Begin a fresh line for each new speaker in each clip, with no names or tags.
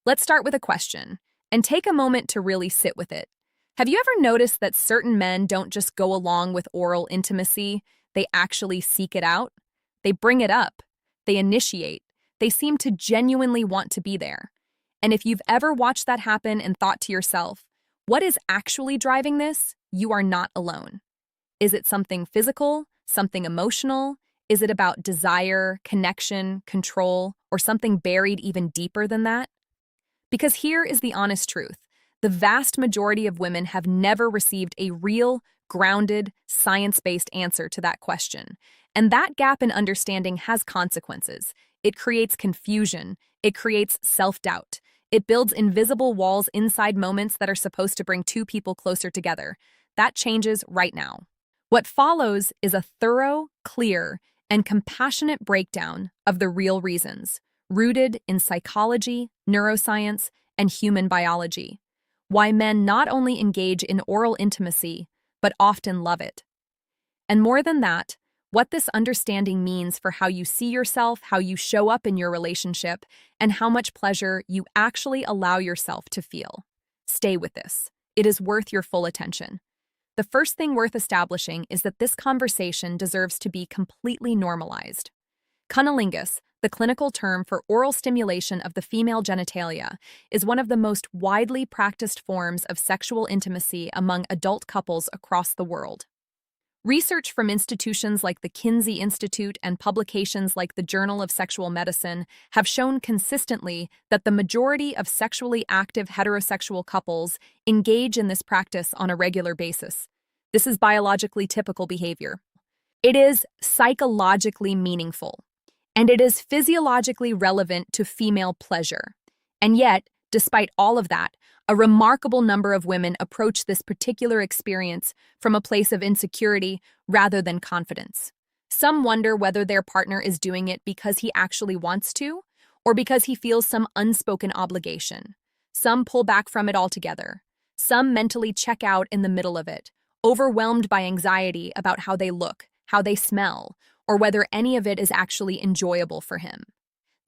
Let's start with a question, and take a moment to really sit with it. Have you ever noticed that certain men don't just go along with oral intimacy, they actually seek it out? They bring it up, they initiate, they seem to genuinely want to be there. And if you've ever watched that happen and thought to yourself, what is actually driving this? You are not alone. Is it something physical, something emotional? Is it about desire, connection, control, or something buried even deeper than that? Because here is the honest truth. The vast majority of women have never received a real, grounded, science-based answer to that question. And that gap in understanding has consequences. It creates confusion. It creates self-doubt. It builds invisible walls inside moments that are supposed to bring two people closer together. That changes right now. What follows is a thorough, clear, and compassionate breakdown of the real reasons, rooted in psychology, neuroscience, and human biology. Why men not only engage in oral intimacy, but often love it. And more than that, what this understanding means for how you see yourself, how you show up in your relationship, and how much pleasure you actually allow yourself to feel. Stay with this. It is worth your full attention. The first thing worth establishing is that this conversation deserves to be completely normalized. Cunnilingus, the clinical term for oral stimulation of the female genitalia, is one of the most widely practiced forms of sexual intimacy among adult couples across the world. Research from institutions like the Kinsey Institute and publications like the Journal of Sexual Medicine have shown consistently that the majority of sexually active heterosexual couples engage in this practice on a regular basis. This is biologically typical behavior. It is psychologically meaningful, and it is physiologically relevant to female pleasure. And yet, despite all of that, a remarkable number of women approach this particular experience from a place of insecurity rather than confidence. Some wonder whether their partner is doing it because he actually wants to, or because he feels some unspoken obligation. Some pull back from it altogether. Some mentally check out in the middle of it, overwhelmed by anxiety about how they look, how they smell, or whether any of it is actually enjoyable for him.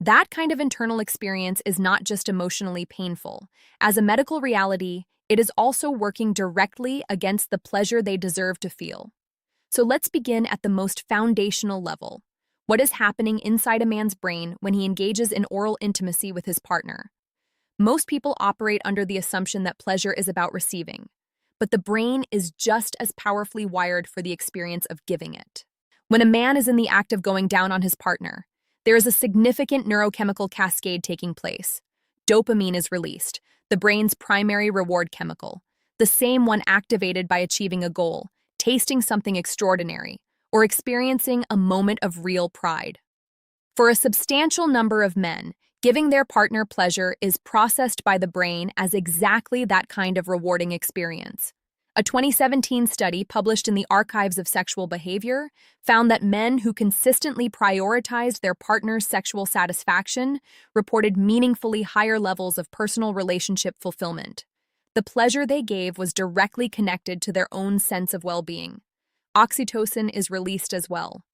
That kind of internal experience is not just emotionally painful. As a medical reality, it is also working directly against the pleasure they deserve to feel. So let's begin at the most foundational level. What is happening inside a man's brain when he engages in oral intimacy with his partner? Most people operate under the assumption that pleasure is about receiving, but the brain is just as powerfully wired for the experience of giving it. When a man is in the act of going down on his partner, there is a significant neurochemical cascade taking place. Dopamine is released, the brain's primary reward chemical, the same one activated by achieving a goal, tasting something extraordinary, or experiencing a moment of real pride. For a substantial number of men, giving their partner pleasure is processed by the brain as exactly that kind of rewarding experience. A 2017 study published in the Archives of Sexual Behavior found that men who consistently prioritized their partner's sexual satisfaction reported meaningfully higher levels of personal relationship fulfillment. The pleasure they gave was directly connected to their own sense of well-being. Oxytocin is released as well.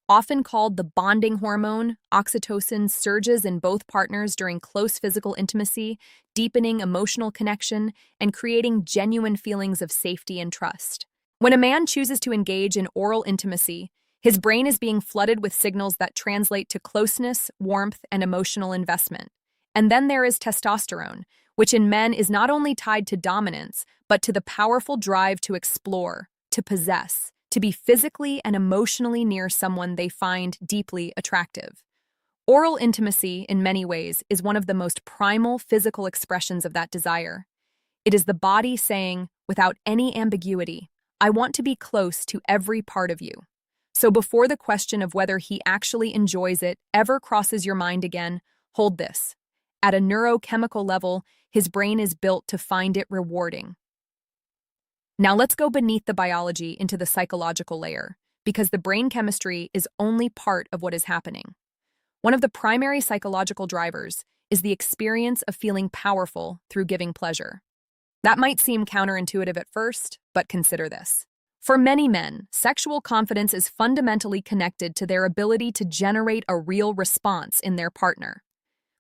Often called the bonding hormone, oxytocin surges in both partners during close physical intimacy, deepening emotional connection and creating genuine feelings of safety and trust. When a man chooses to engage in oral intimacy, his brain is being flooded with signals that translate to closeness, warmth, and emotional investment. And then there is testosterone, which in men is not only tied to dominance, but to the powerful drive to explore, to possess, to be physically and emotionally near someone they find deeply attractive. Oral intimacy, in many ways, is one of the most primal physical expressions of that desire. It is the body saying, without any ambiguity, I want to be close to every part of you. So before the question of whether he actually enjoys it ever crosses your mind again, hold this. At a neurochemical level, his brain is built to find it rewarding. Now let's go beneath the biology into the psychological layer, because the brain chemistry is only part of what is happening. One of the primary psychological drivers is the experience of feeling powerful through giving pleasure. That might seem counterintuitive at first, but consider this. For many men, sexual confidence is fundamentally connected to their ability to generate a real response in their partner.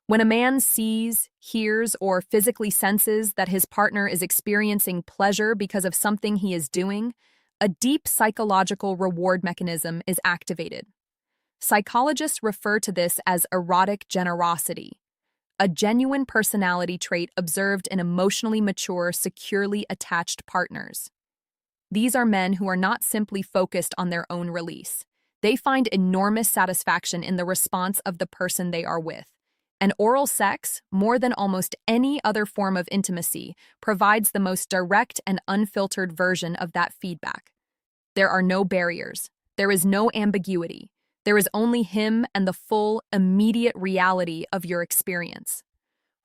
When a man sees, hears, or physically senses that his partner is experiencing pleasure because of something he is doing, a deep psychological reward mechanism is activated. Psychologists refer to this as erotic generosity, a genuine personality trait observed in emotionally mature, securely attached partners. These are men who are not simply focused on their own release. They find enormous satisfaction in the response of the person they are with. And oral sex, more than almost any other form of intimacy, provides the most direct and unfiltered version of that feedback. There are no barriers. There is no ambiguity. There is only him and the full, immediate reality of your experience.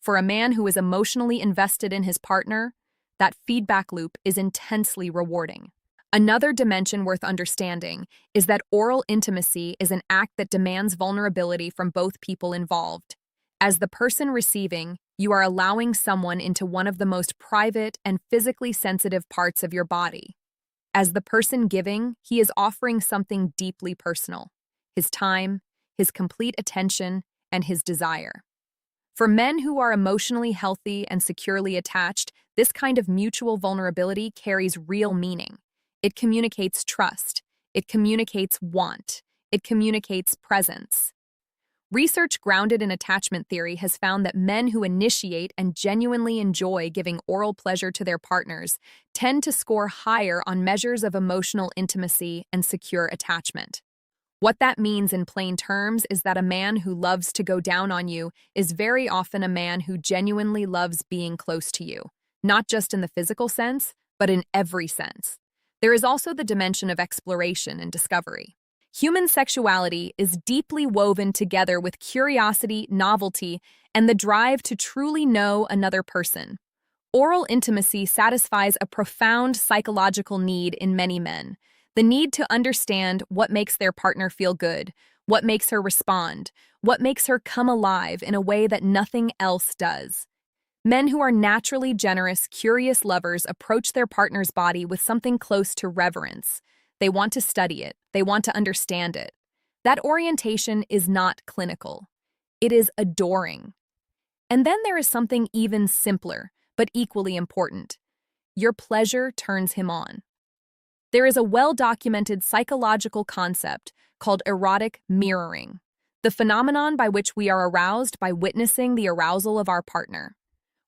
For a man who is emotionally invested in his partner, that feedback loop is intensely rewarding. Another dimension worth understanding is that oral intimacy is an act that demands vulnerability from both people involved. As the person receiving, you are allowing someone into one of the most private and physically sensitive parts of your body. As the person giving, he is offering something deeply personal: his time, his complete attention, and his desire. For men who are emotionally healthy and securely attached, this kind of mutual vulnerability carries real meaning. It communicates trust. It communicates want. It communicates presence. Research grounded in attachment theory has found that men who initiate and genuinely enjoy giving oral pleasure to their partners tend to score higher on measures of emotional intimacy and secure attachment. What that means in plain terms is that a man who loves to go down on you is very often a man who genuinely loves being close to you, not just in the physical sense, but in every sense. There is also the dimension of exploration and discovery. Human sexuality is deeply woven together with curiosity, novelty, and the drive to truly know another person. Oral intimacy satisfies a profound psychological need in many men: the need to understand what makes their partner feel good, what makes her respond, what makes her come alive in a way that nothing else does. Men who are naturally generous, curious lovers approach their partner's body with something close to reverence. They want to study it. They want to understand it. That orientation is not clinical. It is adoring. And then there is something even simpler, but equally important. Your pleasure turns him on. There is a well-documented psychological concept called erotic mirroring, the phenomenon by which we are aroused by witnessing the arousal of our partner.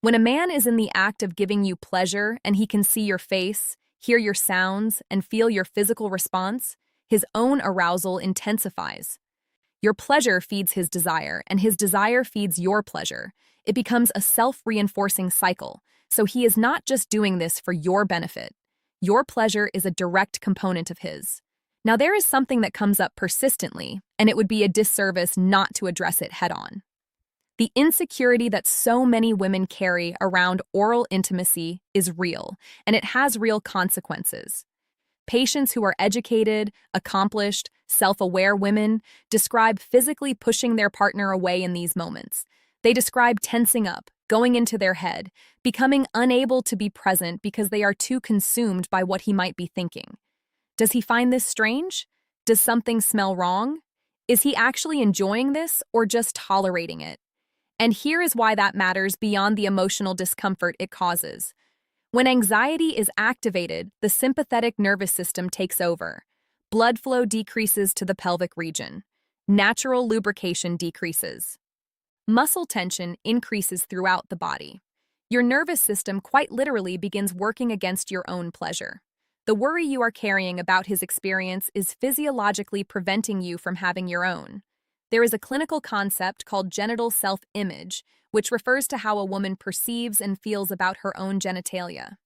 When a man is in the act of giving you pleasure and he can see your face, hear your sounds, and feel your physical response, his own arousal intensifies. Your pleasure feeds his desire, and his desire feeds your pleasure. It becomes a self-reinforcing cycle, so he is not just doing this for your benefit. Your pleasure is a direct component of his. Now, there is something that comes up persistently, and it would be a disservice not to address it head-on. The insecurity that so many women carry around oral intimacy is real, and it has real consequences. Patients who are educated, accomplished, self-aware women describe physically pushing their partner away in these moments. They describe tensing up, going into their head, becoming unable to be present because they are too consumed by what he might be thinking. Does he find this strange? Does something smell wrong? Is he actually enjoying this or just tolerating it? And here is why that matters beyond the emotional discomfort it causes. When anxiety is activated, the sympathetic nervous system takes over. Blood flow decreases to the pelvic region. Natural lubrication decreases. Muscle tension increases throughout the body. Your nervous system quite literally begins working against your own pleasure. The worry you are carrying about his experience is physiologically preventing you from having your own. There is a clinical concept called genital self-image, which refers to how a woman perceives and feels about her own genitalia.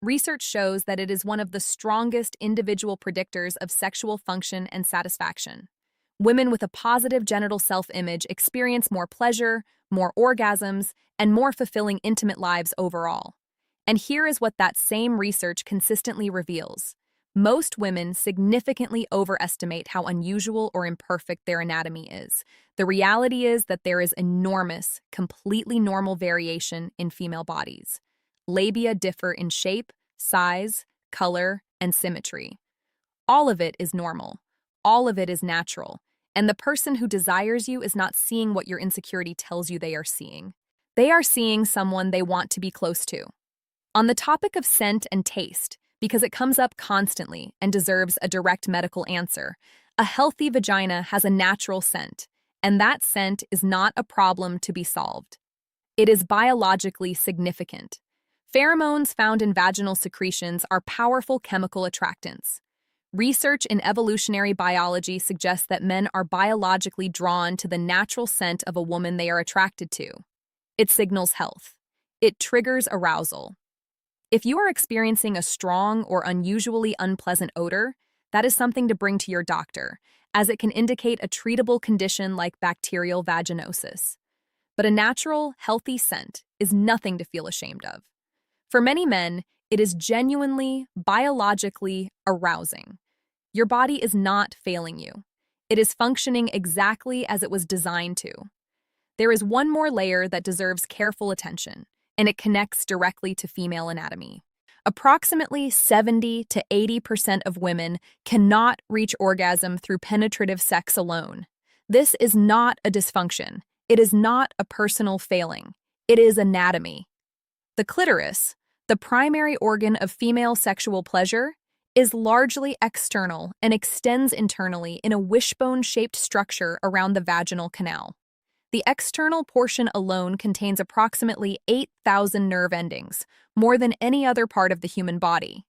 Research shows that it is one of the strongest individual predictors of sexual function and satisfaction. Women with a positive genital self-image experience more pleasure, more orgasms, and more fulfilling intimate lives overall. And here is what that same research consistently reveals. Most women significantly overestimate how unusual or imperfect their anatomy is. The reality is that there is enormous, completely normal variation in female bodies. Labia differ in shape, size, color, and symmetry. All of it is normal. All of it is natural. And the person who desires you is not seeing what your insecurity tells you they are seeing. They are seeing someone they want to be close to. On the topic of scent and taste, because it comes up constantly and deserves a direct medical answer, a healthy vagina has a natural scent, and that scent is not a problem to be solved. It is biologically significant. Pheromones found in vaginal secretions are powerful chemical attractants. Research in evolutionary biology suggests that men are biologically drawn to the natural scent of a woman they are attracted to. It signals health. It triggers arousal. If you are experiencing a strong or unusually unpleasant odor, that is something to bring to your doctor, as it can indicate a treatable condition like bacterial vaginosis. But a natural, healthy scent is nothing to feel ashamed of. For many men, it is genuinely, biologically arousing. Your body is not failing you. It is functioning exactly as it was designed to. There is one more layer that deserves careful attention, and it connects directly to female anatomy. Approximately 70 to 80% of women cannot reach orgasm through penetrative sex alone. This is not a dysfunction. It is not a personal failing. It is anatomy. The clitoris, the primary organ of female sexual pleasure, is largely external and extends internally in a wishbone-shaped structure around the vaginal canal. The external portion alone contains approximately 8,000 nerve endings, more than any other part of the human body.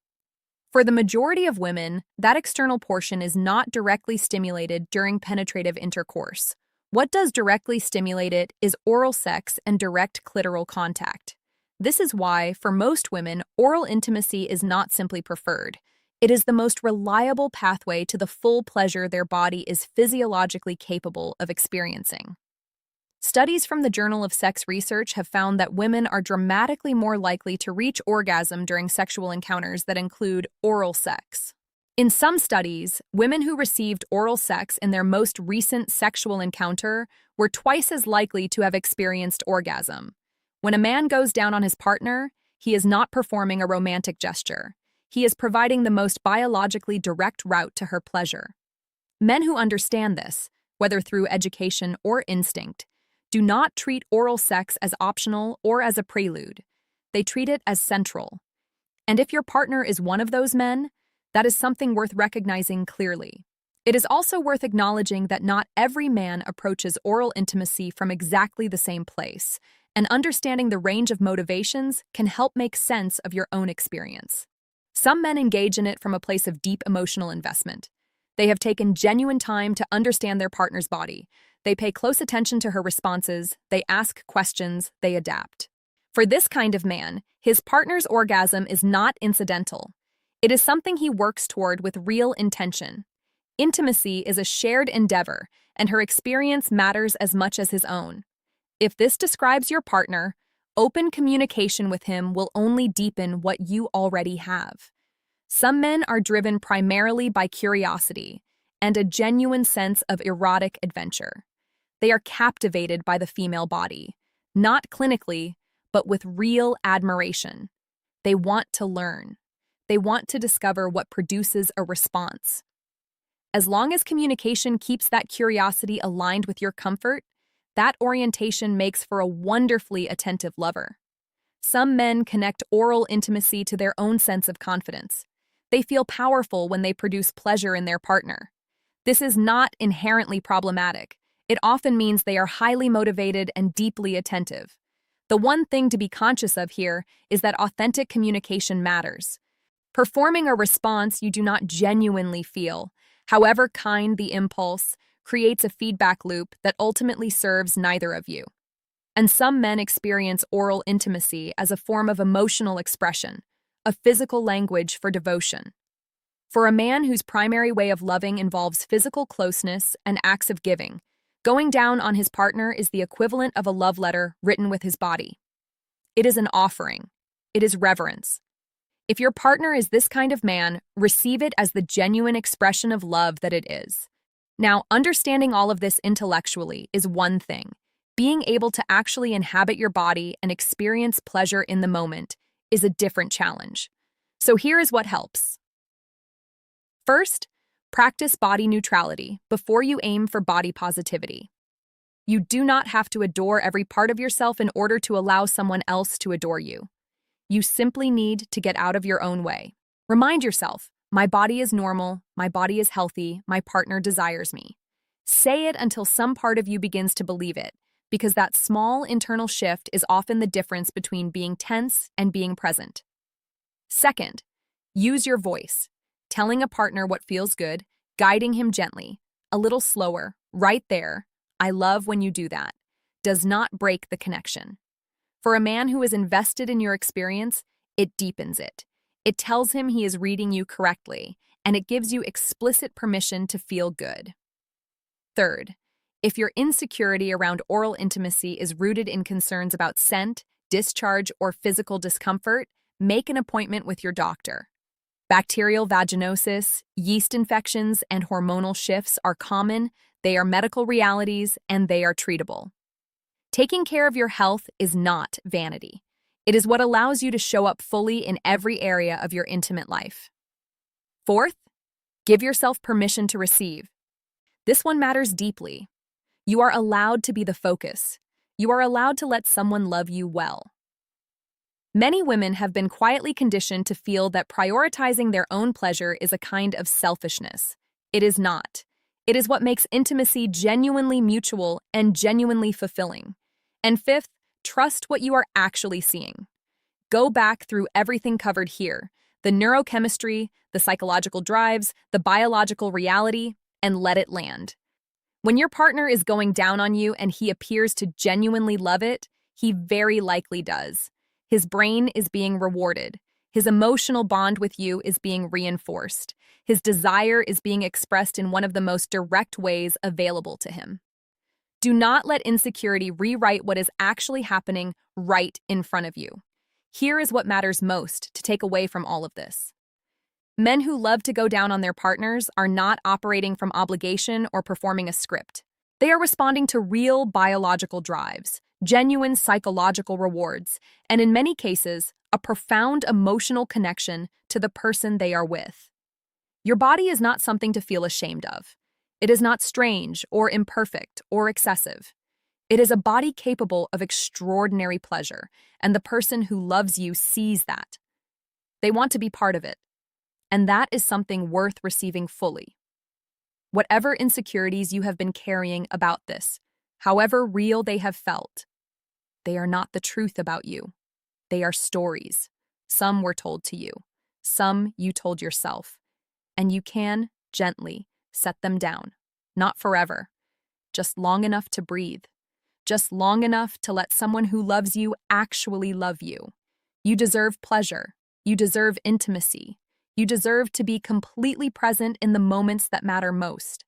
For the majority of women, that external portion is not directly stimulated during penetrative intercourse. What does directly stimulate it is oral sex and direct clitoral contact. This is why, for most women, oral intimacy is not simply preferred. It is the most reliable pathway to the full pleasure their body is physiologically capable of experiencing. Studies from the Journal of Sex Research have found that women are dramatically more likely to reach orgasm during sexual encounters that include oral sex. In some studies, women who received oral sex in their most recent sexual encounter were twice as likely to have experienced orgasm. When a man goes down on his partner, he is not performing a romantic gesture. He is providing the most biologically direct route to her pleasure. Men who understand this, whether through education or instinct, do not treat oral sex as optional or as a prelude. They treat it as central. And if your partner is one of those men, that is something worth recognizing clearly. It is also worth acknowledging that not every man approaches oral intimacy from exactly the same place, and understanding the range of motivations can help make sense of your own experience. Some men engage in it from a place of deep emotional investment. They have taken genuine time to understand their partner's body. They pay close attention to her responses, they ask questions, they adapt. For this kind of man, his partner's orgasm is not incidental. It is something he works toward with real intention. Intimacy is a shared endeavor, and her experience matters as much as his own. If this describes your partner, open communication with him will only deepen what you already have. Some men are driven primarily by curiosity and a genuine sense of erotic adventure. They are captivated by the female body, not clinically, but with real admiration. They want to learn. They want to discover what produces a response. As long as communication keeps that curiosity aligned with your comfort, that orientation makes for a wonderfully attentive lover. Some men connect oral intimacy to their own sense of confidence. They feel powerful when they produce pleasure in their partner. This is not inherently problematic. It often means they are highly motivated and deeply attentive. The one thing to be conscious of here is that authentic communication matters. Performing a response you do not genuinely feel, however kind the impulse, creates a feedback loop that ultimately serves neither of you. And some men experience oral intimacy as a form of emotional expression, a physical language for devotion. For a man whose primary way of loving involves physical closeness and acts of giving, going down on his partner is the equivalent of a love letter written with his body. It is an offering. It is reverence. If your partner is this kind of man, receive it as the genuine expression of love that it is. Now, understanding all of this intellectually is one thing. Being able to actually inhabit your body and experience pleasure in the moment is a different challenge. So here is what helps. First, Practice body neutrality before you aim for body positivity. You do not have to adore every part of yourself in order to allow someone else to adore you. You simply need to get out of your own way. Remind yourself, my body is normal, my body is healthy, my partner desires me. Say it until some part of you begins to believe it, because that small internal shift is often the difference between being tense and being present. Second, use your voice. Telling a partner what feels good, guiding him gently, a little slower, right there, I love when you do that, does not break the connection. For a man who is invested in your experience, it deepens it. It tells him he is reading you correctly, and it gives you explicit permission to feel good. Third, if your insecurity around oral intimacy is rooted in concerns about scent, discharge, or physical discomfort, make an appointment with your doctor. Bacterial vaginosis, yeast infections, and hormonal shifts are common, they are medical realities, and they are treatable. Taking care of your health is not vanity. It is what allows you to show up fully in every area of your intimate life. Fourth, give yourself permission to receive. This one matters deeply. You are allowed to be the focus. You are allowed to let someone love you well. Many women have been quietly conditioned to feel that prioritizing their own pleasure is a kind of selfishness. It is not. It is what makes intimacy genuinely mutual and genuinely fulfilling. And fifth, trust what you are actually seeing. Go back through everything covered here, the neurochemistry, the psychological drives, the biological reality, and let it land. When your partner is going down on you and he appears to genuinely love it, he very likely does. His brain is being rewarded. His emotional bond with you is being reinforced. His desire is being expressed in one of the most direct ways available to him. Do not let insecurity rewrite what is actually happening right in front of you. Here is what matters most to take away from all of this. Men who love to go down on their partners are not operating from obligation or performing a script. They are responding to real biological drives, genuine psychological rewards, and in many cases, a profound emotional connection to the person they are with. Your body is not something to feel ashamed of. It is not strange or imperfect or excessive. It is a body capable of extraordinary pleasure, and the person who loves you sees that. They want to be part of it, and that is something worth receiving fully. Whatever insecurities you have been carrying about this, however real they have felt, they are not the truth about you. They are stories. Some were told to you. Some you told yourself. And you can, gently, set them down. Not forever. Just long enough to breathe. Just long enough to let someone who loves you actually love you. You deserve pleasure. You deserve intimacy. You deserve to be completely present in the moments that matter most.